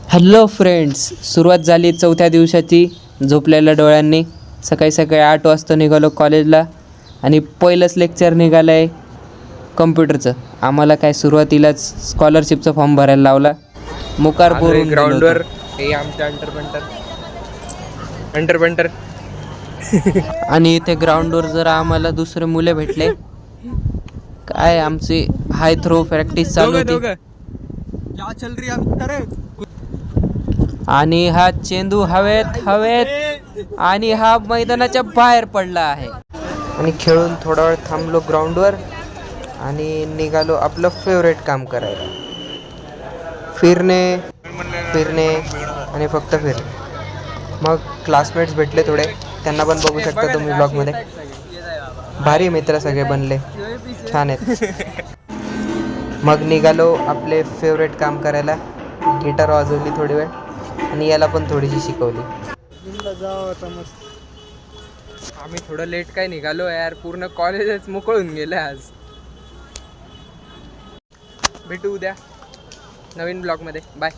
Hello friends, सुरुवात झाली चौथ्या दिवसाची. झोपलेल्या डोळ्यांनी सकाळी सकाळी 8 वाजता निघालो कॉलेजला आणि पहिलंच लेक्चर निघालं आहे कम्प्युटरचं. आम्हाला काय सुरुवातीलाच स्कॉलरशिपचा फॉर्म भरायला लावला. मुकार बोरून ग्राउंडवर हे आमच्या अंटर बंटर आणि इथे ग्राउंडवर जरा आम्हाला दुसरे मुले भेटले. काय आमची हाय थ्रो प्रॅक्टिस चालू होती आणि हा चेंडू हवेत आणि हा मैदानाच्या बाहेर पडला आहे. आणि खेळून थोडा वेळ थांबलो ग्राउंडवर आणि निघालो आपलं फेवरेट काम करायला. फिरणे आणि फक्त फिरणे. मग क्लासमेट्स भेटले थोडे, त्यांना पण बघू शकता तुम्ही ब्लॉगमध्ये. भारी मित्र सगळे बनले, छान आहेत. मग निघालो आपले फेवरेट काम करायला. गिटार वाजवली थोडी वेळ आणि याला पण थोडीशी शिकवली. आम्ही थोडं लेट काय निघालो यार, पूर्ण कॉलेजच मोकळून गेलं आज. भेटू उद्या नवीन ब्लॉगमध्ये. बाय.